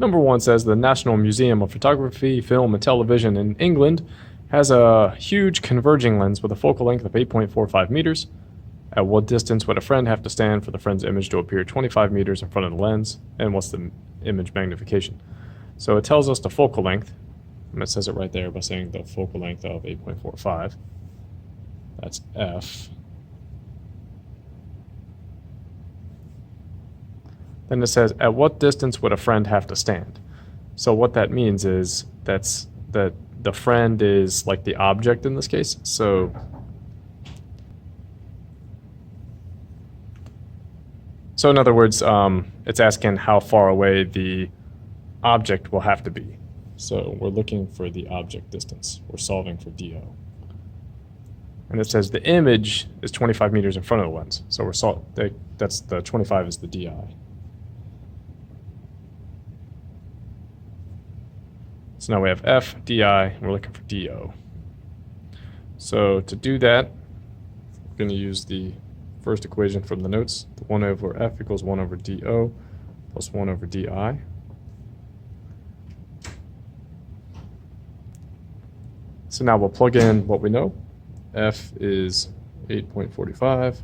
Number 1 says the National Museum of Photography, Film, and Television in England has a huge converging lens with a focal length of 8.45 meters. At what distance would a friend have to stand for the friend's image to appear 25 meters in front of the lens? And what's the image magnification? So it tells us the focal length, and it says it right there by saying the focal length of 8.45. That's f. Then it says, at what distance would a friend have to stand? So what that means is that the friend is like the object in this case. So in other words, it's asking how far away the object will have to be. So we're looking for the object distance. We're solving for DO. And it says the image is 25 meters in front of the lens. So that's the 25 is the DI. So now we have F, DI, and we're looking for DO. So to do that, we're going to use the first equation from the notes. The 1 over F equals 1 over DO plus 1 over DI. So now we'll plug in what we know. F is 8.45.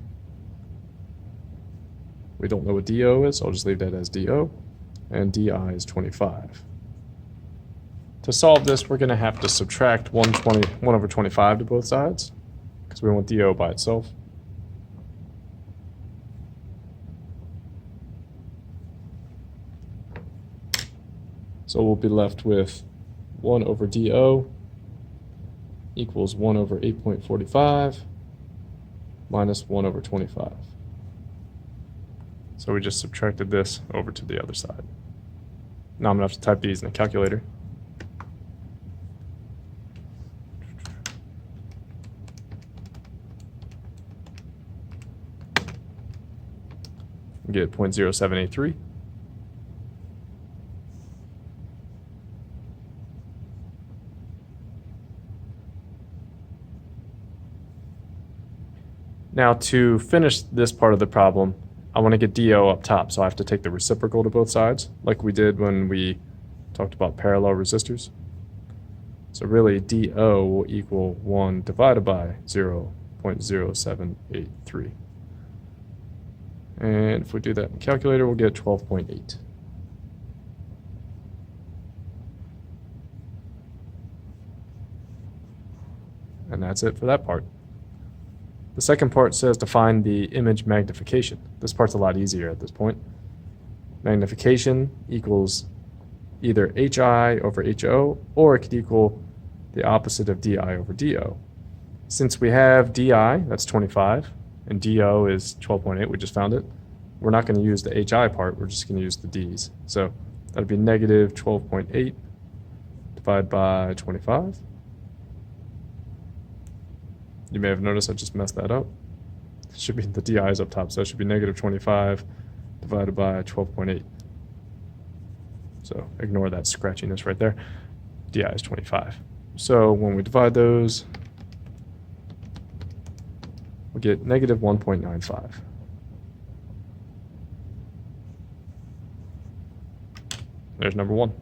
We don't know what DO is, so I'll just leave that as DO. And DI is 25. To solve this, we're going to have to subtract 1 over 25 to both sides, because we want DO by itself. So we'll be left with 1 over DO equals 1 over 8.45 minus 1 over 25. So we just subtracted this over to the other side. Now I'm going to have to type these in a calculator. Get 0.0783. Now to finish this part of the problem, I want to get DO up top, so I have to take the reciprocal to both sides, like we did when we talked about parallel resistors. So really DO will equal 1 divided by 0.0783. And if we do that in the calculator, we'll get 12.8. And that's it for that part. The second part says to find the image magnification. This part's a lot easier at this point. Magnification equals either HI over HO, or it could equal the opposite of DI over DO. Since we have DI, that's 25, and DO is 12.8, we just found it, we're not going to use the HI part, we're just going to use the D's. So that would be negative 12.8 divided by 25. You may have noticed I just messed that up. It should be the DI is up top, so it should be negative 25 divided by 12.8. So ignore that scratchiness right there. DI is 25. So when we divide those, we'll get negative 1.95. There's number 1.